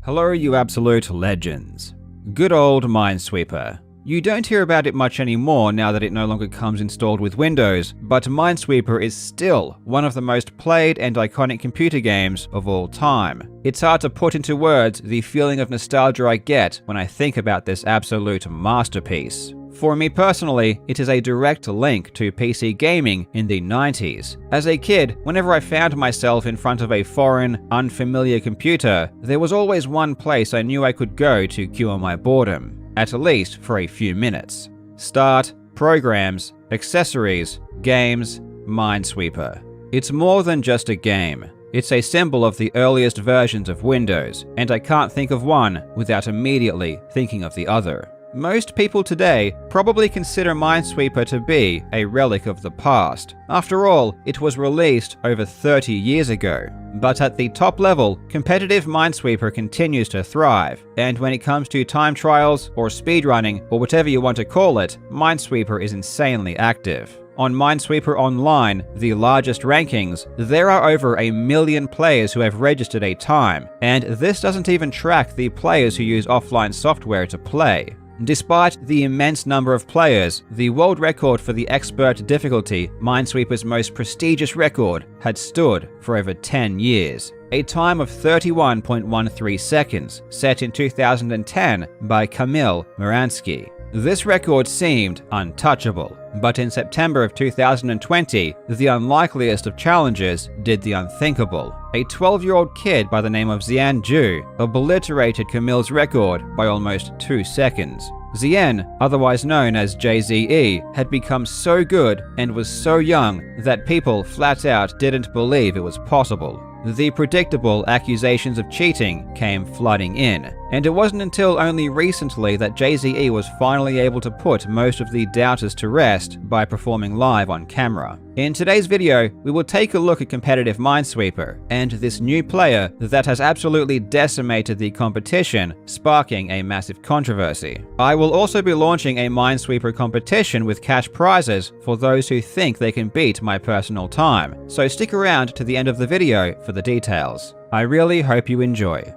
Hello you absolute legends. Good old Minesweeper. You don't hear about it much anymore now that it no longer comes installed with Windows, but Minesweeper is still one of the most played and iconic computer games of all time. It's hard to put into words the feeling of nostalgia I get when I think about this absolute masterpiece. For me personally, it is a direct link to PC gaming in the 90s. As a kid, whenever I found myself in front of a foreign, unfamiliar computer, there was always one place I knew I could go to cure my boredom, at least for a few minutes. Start, programs, accessories, games, Minesweeper. It's more than just a game. It's a symbol of the earliest versions of Windows, and I can't think of one without immediately thinking of the other. Most people today probably consider Minesweeper to be a relic of the past. After all, it was released over 30 years ago. But at the top level, competitive Minesweeper continues to thrive, and when it comes to time trials or speedrunning or whatever you want to call it, Minesweeper is insanely active. On Minesweeper Online, the largest rankings, there are over 1 million players who have registered a time, and this doesn't even track the players who use offline software to play. Despite the immense number of players, the world record for the expert difficulty, Minesweeper's most prestigious record, had stood for over 10 years. A time of 31.13 seconds, set in 2010 by Kamil Muransky. This record seemed untouchable, but in September of 2020, the unlikeliest of challenges did the unthinkable. A 12-year-old kid by the name of Xian Zhu obliterated Kamil's record by almost 2 seconds. Xian, otherwise known as JZE, had become so good and was so young that people flat out didn't believe it was possible. The predictable accusations of cheating came flooding in, and it wasn't until only recently that JZE was finally able to put most of the doubters to rest by performing live on camera. In today's video, we will take a look at competitive Minesweeper and this new player that has absolutely decimated the competition, sparking a massive controversy. I will also be launching a Minesweeper competition with cash prizes for those who think they can beat my personal time, so stick around to the end of the video for the details. I really hope you enjoy.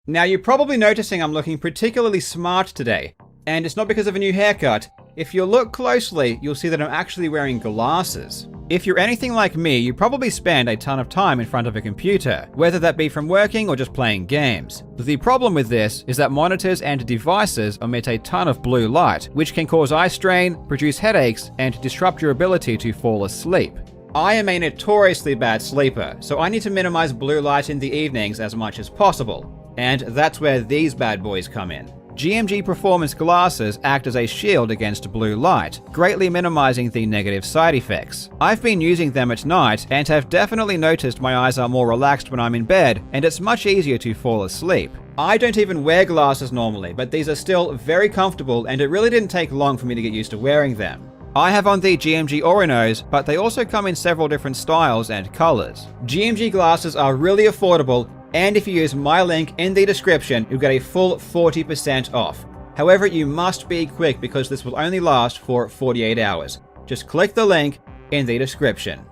Now you're probably noticing I'm looking particularly smart today, and it's not because of a new haircut. If you look closely, you'll see that I'm actually wearing glasses. If you're anything like me, you probably spend a ton of time in front of a computer, whether that be from working or just playing games. The problem with this is that monitors and devices emit a ton of blue light, which can cause eye strain, produce headaches, and disrupt your ability to fall asleep. I am a notoriously bad sleeper, so I need to minimize blue light in the evenings as much as possible. And that's where these bad boys come in. GMG Performance Glasses act as a shield against blue light, greatly minimizing the negative side effects. I've been using them at night and have definitely noticed my eyes are more relaxed when I'm in bed, and it's much easier to fall asleep. I don't even wear glasses normally, but these are still very comfortable, and it really didn't take long for me to get used to wearing them. I have on the GMG Orinos, but they also come in several different styles and colors. GMG glasses are really affordable, and if you use my link in the description, you'll get a full 40% off. However, you must be quick because this will only last for 48 hours. Just click the link in the description.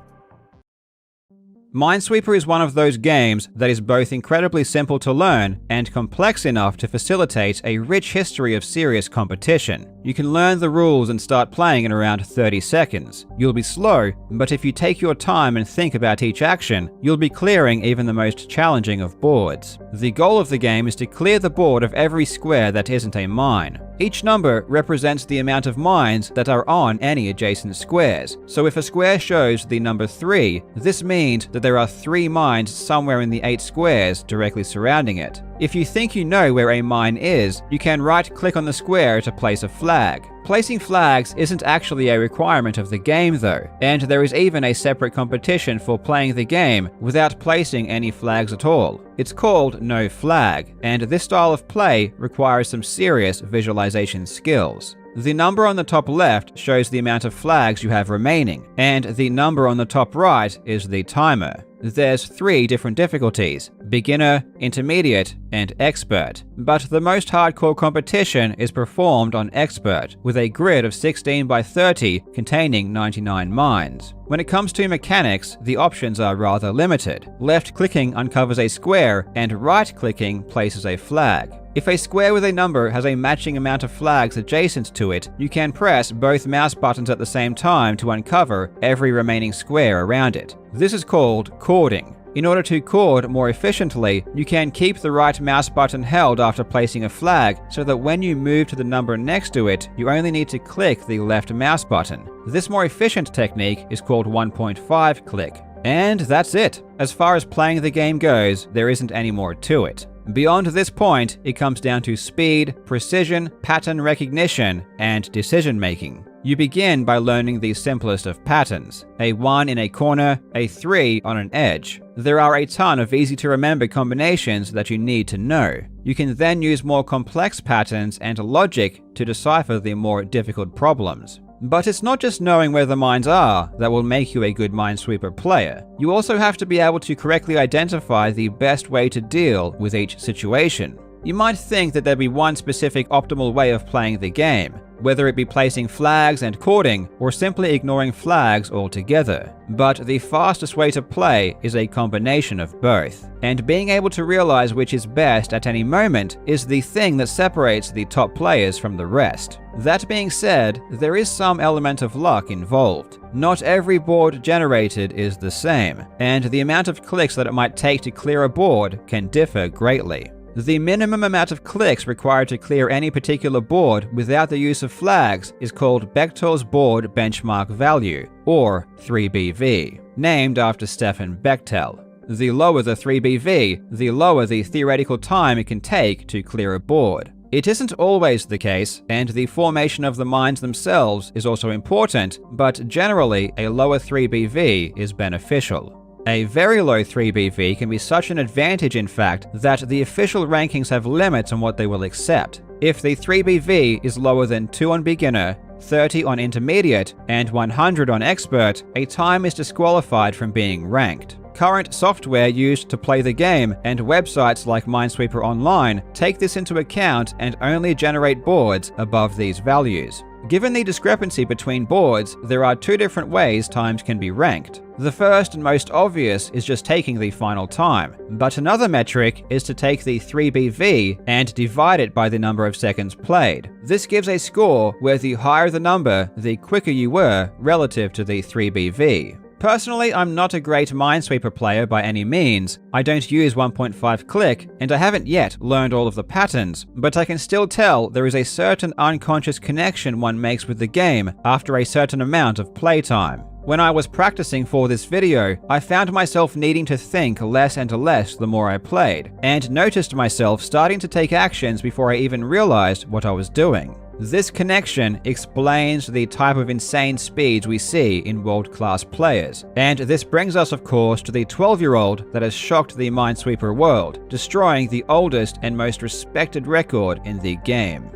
Minesweeper is one of those games that is both incredibly simple to learn and complex enough to facilitate a rich history of serious competition. You can learn the rules and start playing in around 30 seconds. You'll be slow, but if you take your time and think about each action, you'll be clearing even the most challenging of boards. The goal of the game is to clear the board of every square that isn't a mine. Each number represents the amount of mines that are on any adjacent squares. So if a square shows the number 3, this means that there are 3 mines somewhere in the 8 squares directly surrounding it. If you think you know where a mine is, you can right-click on the square to place a flag. Placing flags isn't actually a requirement of the game though, and there is even a separate competition for playing the game without placing any flags at all. It's called No Flag, and this style of play requires some serious visualization skills. The number on the top left shows the amount of flags you have remaining, and the number on the top right is the timer. There's 3 different difficulties: beginner, intermediate, and expert. But the most hardcore competition is performed on expert, with a grid of 16 by 30 containing 99 mines. When it comes to mechanics, the options are rather limited. Left-clicking uncovers a square, and right-clicking places a flag. If a square with a number has a matching amount of flags adjacent to it, you can press both mouse buttons at the same time to uncover every remaining square around it. This is called chording. In order to chord more efficiently, you can keep the right mouse button held after placing a flag so that when you move to the number next to it, you only need to click the left mouse button. This more efficient technique is called 1.5 click. And that's it. As far as playing the game goes, there isn't any more to it. Beyond this point, it comes down to speed, precision, pattern recognition, and decision making. You begin by learning the simplest of patterns: a 1 in a corner, a 3 on an edge. There are a ton of easy to remember combinations that you need to know. You can then use more complex patterns and logic to decipher the more difficult problems. But it's not just knowing where the mines are that will make you a good Minesweeper player. You also have to be able to correctly identify the best way to deal with each situation. You might think that there'd be one specific optimal way of playing the game, whether it be placing flags and chording or simply ignoring flags altogether. But the fastest way to play is a combination of both. And being able to realize which is best at any moment is the thing that separates the top players from the rest. That being said, there is some element of luck involved. Not every board generated is the same, and the amount of clicks that it might take to clear a board can differ greatly. The minimum amount of clicks required to clear any particular board without the use of flags is called Bechtel's Board Benchmark Value, or 3BV, named after Stefan Bechtel. The lower the 3BV, the lower the theoretical time it can take to clear a board. It isn't always the case, and the formation of the mines themselves is also important, but generally a lower 3BV is beneficial. A very low 3BV can be such an advantage, in fact, that the official rankings have limits on what they will accept. If the 3BV is lower than 2 on beginner, 30 on intermediate, and 100 on expert, a time is disqualified from being ranked. Current software used to play the game and websites like Minesweeper Online take this into account and only generate boards above these values. Given the discrepancy between boards, there are 2 different ways times can be ranked. The first and most obvious is just taking the final time, but another metric is to take the 3BV and divide it by the number of seconds played. This gives a score where the higher the number, the quicker you were relative to the 3BV. Personally, I'm not a great Minesweeper player by any means. I don't use 1.5 click, and I haven't yet learned all of the patterns, but I can still tell there is a certain unconscious connection one makes with the game after a certain amount of playtime. When I was practicing for this video, I found myself needing to think less and less the more I played, and noticed myself starting to take actions before I even realized what I was doing. This connection explains the type of insane speeds we see in world-class players, and this brings us of course to the 12-year-old that has shocked the Minesweeper world, destroying the oldest and most respected record in the game.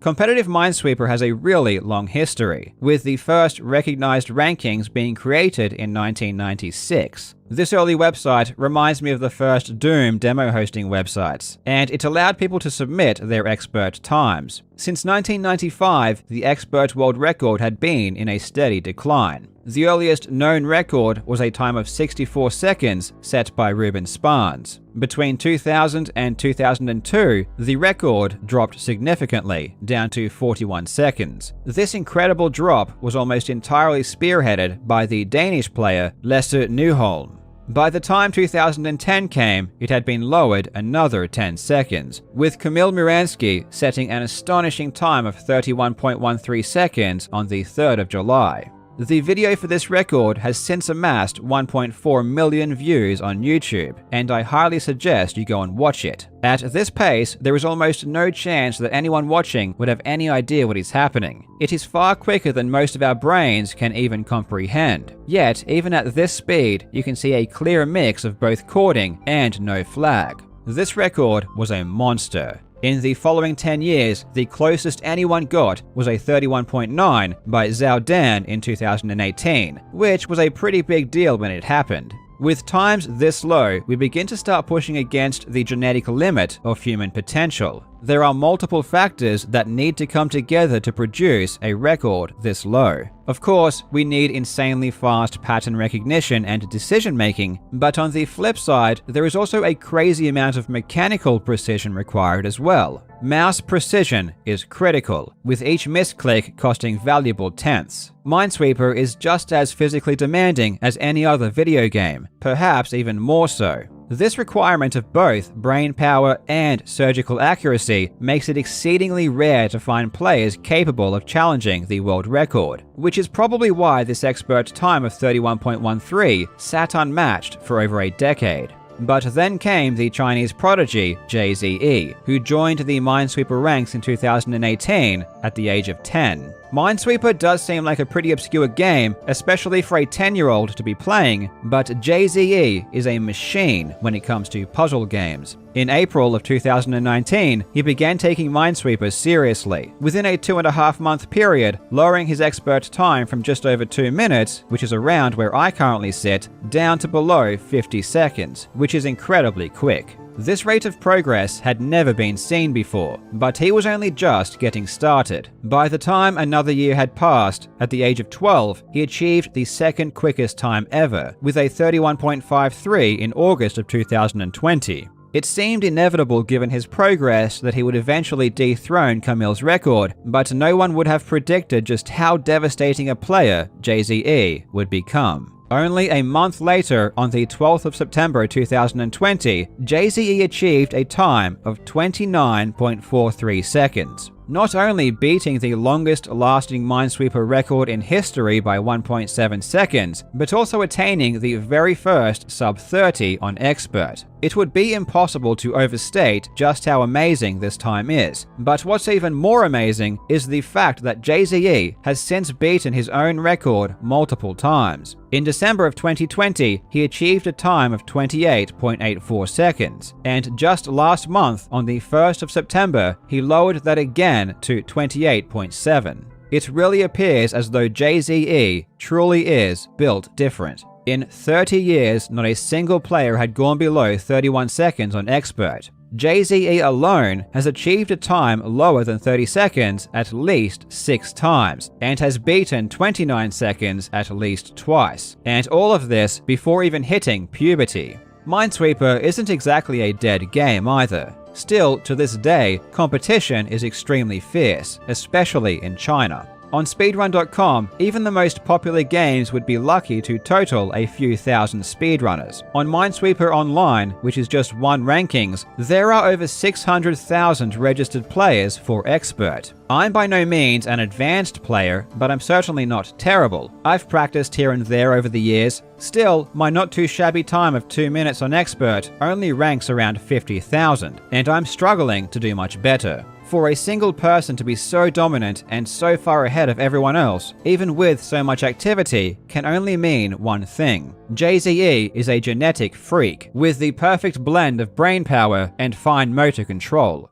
Competitive Minesweeper has a really long history, with the first recognized rankings being created in 1996. This early website reminds me of the first Doom demo hosting websites, and it allowed people to submit their expert times. Since 1995, the expert world record had been in a steady decline. The earliest known record was a time of 64 seconds set by Ruben Spahns. Between 2000 and 2002, the record dropped significantly, down to 41 seconds. This incredible drop was almost entirely spearheaded by the Danish player Lasse Nyholm. By the time 2010 came, it had been lowered another 10 seconds, with Kamil Muransky setting an astonishing time of 31.13 seconds on the 3rd of July. The video for this record has since amassed 1.4 million views on YouTube, and I highly suggest you go and watch it. At this pace, there is almost no chance that anyone watching would have any idea what is happening. It is far quicker than most of our brains can even comprehend. Yet, even at this speed, you can see a clear mix of both chording and no flag. This record was a monster. In the following 10 years, the closest anyone got was a 31.9 by Zhao Dan in 2018, which was a pretty big deal when it happened. With times this low, we begin to start pushing against the genetic limit of human potential. There are multiple factors that need to come together to produce a record this low. Of course, we need insanely fast pattern recognition and decision making, but on the flip side, there is also a crazy amount of mechanical precision required as well. Mouse precision is critical, with each misclick costing valuable tenths. Minesweeper is just as physically demanding as any other video game, perhaps even more so. This requirement of both brain power and surgical accuracy makes it exceedingly rare to find players capable of challenging the world record, which is probably why this expert time of 31.13 sat unmatched for over a decade. But then came the Chinese prodigy JZE, who joined the Minesweeper ranks in 2018 at the age of 10. Minesweeper does seem like a pretty obscure game, especially for a 10-year-old to be playing, but JZE is a machine when it comes to puzzle games. In April of 2019, he began taking Minesweeper seriously, within a 2.5-month period, lowering his expert time from just over 2 minutes, which is around where I currently sit, down to below 50 seconds, which is incredibly quick. This rate of progress had never been seen before, but he was only just getting started. By the time another year had passed, at the age of 12, he achieved the second quickest time ever, with a 31.53 in August of 2020. It seemed inevitable given his progress that he would eventually dethrone Camille's record, but no one would have predicted just how devastating a player JZE would become. Only a month later, on the 12th of September 2020, JZE achieved a time of 29.43 seconds. Not only beating the longest-lasting Minesweeper record in history by 1.7 seconds, but also attaining the very first sub-30 on Expert. It would be impossible to overstate just how amazing this time is, but what's even more amazing is the fact that JZE has since beaten his own record multiple times. In December of 2020, he achieved a time of 28.84 seconds, and just last month, on the 1st of September, he lowered that again to 28.7. It really appears as though JZE truly is built different. In 30 years, not a single player had gone below 31 seconds on Expert. JZE alone has achieved a time lower than 30 seconds at least 6 times, and has beaten 29 seconds at least twice, and all of this before even hitting puberty. Minesweeper isn't exactly a dead game either. Still, to this day, competition is extremely fierce, especially in China. On speedrun.com, even the most popular games would be lucky to total a few thousand speedrunners. On Minesweeper Online, which is just one rankings, there are over 600,000 registered players for Expert. I'm by no means an advanced player, but I'm certainly not terrible. I've practiced here and there over the years. Still, my not too shabby time of 2 minutes on Expert only ranks around 50,000, and I'm struggling to do much better. For a single person to be so dominant and so far ahead of everyone else, even with so much activity, can only mean one thing. JZE is a genetic freak, with the perfect blend of brain power and fine motor control.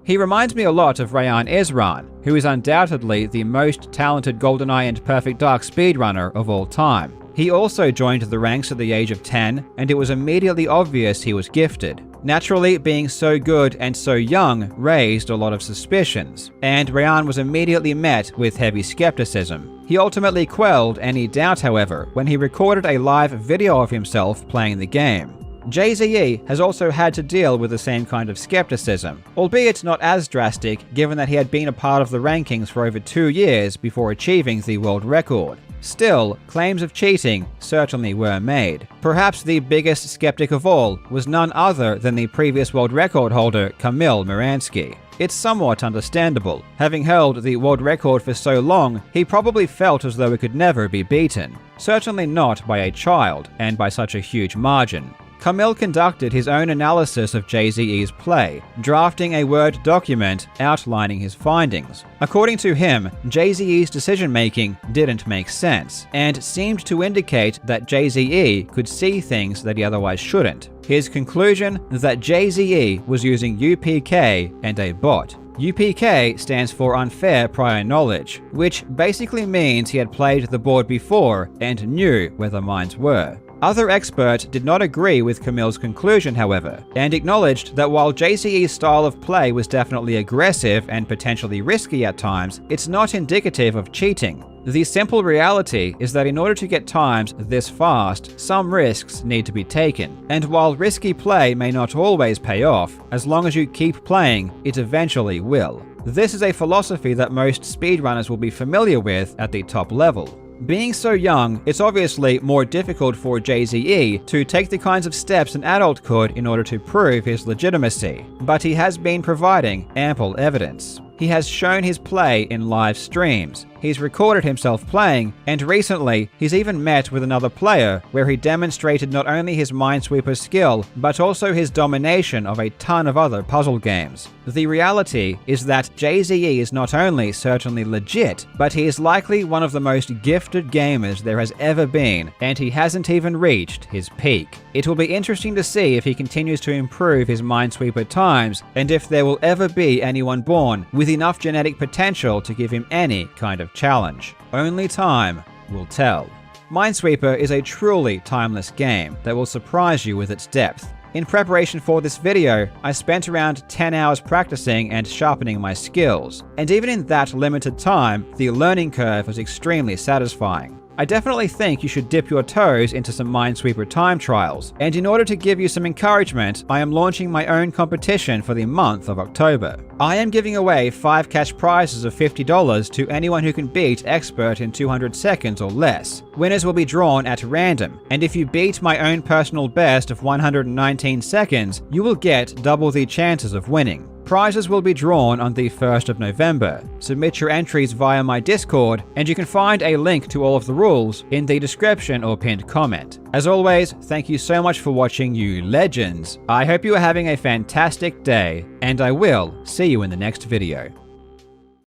He reminds me a lot of Rayan Isran, who is undoubtedly the most talented GoldenEye and Perfect Dark speedrunner of all time. He also joined the ranks at the age of 10, and it was immediately obvious he was gifted. Naturally, being so good and so young raised a lot of suspicions, and Rayan was immediately met with heavy skepticism. He ultimately quelled any doubt, however, when he recorded a live video of himself playing the game. JZE has also had to deal with the same kind of skepticism, albeit not as drastic given that he had been a part of the rankings for over 2 years before achieving the world record. Still, claims of cheating certainly were made. Perhaps the biggest skeptic of all was none other than the previous world record holder Kamil Miransky. It's somewhat understandable. Having held the world record for so long, he probably felt as though it could never be beaten. Certainly not by a child, and by such a huge margin. Kamil conducted his own analysis of JZE's play, drafting a Word document outlining his findings. According to him, JZE's decision-making didn't make sense, and seemed to indicate that JZE could see things that he otherwise shouldn't. His conclusion that JZE was using UPK and a bot. UPK stands for Unfair Prior Knowledge, which basically means he had played the board before and knew where the mines were. Other experts did not agree with Camille's conclusion, however, and acknowledged that while JCE's style of play was definitely aggressive and potentially risky at times, it's not indicative of cheating. The simple reality is that in order to get times this fast, some risks need to be taken, and while risky play may not always pay off, as long as you keep playing, it eventually will. This is a philosophy that most speedrunners will be familiar with at the top level. Being so young, it's obviously more difficult for JZE to take the kinds of steps an adult could in order to prove his legitimacy, but he has been providing ample evidence. He has shown his play in live streams, he's recorded himself playing, and recently he's even met with another player where he demonstrated not only his Minesweeper skill, but also his domination of a ton of other puzzle games. The reality is that JZE is not only certainly legit, but he is likely one of the most gifted gamers there has ever been, and he hasn't even reached his peak. It will be interesting to see if he continues to improve his Minesweeper times, and if there will ever be anyone born with enough genetic potential to give him any kind of challenge. Only time will tell. Minesweeper is a truly timeless game that will surprise you with its depth. In preparation for this video, I spent around 10 hours practicing and sharpening my skills, and even in that limited time, the learning curve was extremely satisfying. I definitely think you should dip your toes into some Minesweeper time trials, and in order to give you some encouragement, I am launching my own competition for the month of October. I am giving away 5 cash prizes of $50 to anyone who can beat Expert in 200 seconds or less. Winners will be drawn at random, and if you beat my own personal best of 119 seconds, you will get double the chances of winning. Prizes will be drawn on the 1st of November. Submit your entries via my Discord, and you can find a link to all of the rules in the description or pinned comment. As always, thank you so much for watching, you legends. I hope you are having a fantastic day, and I will see you in the next video.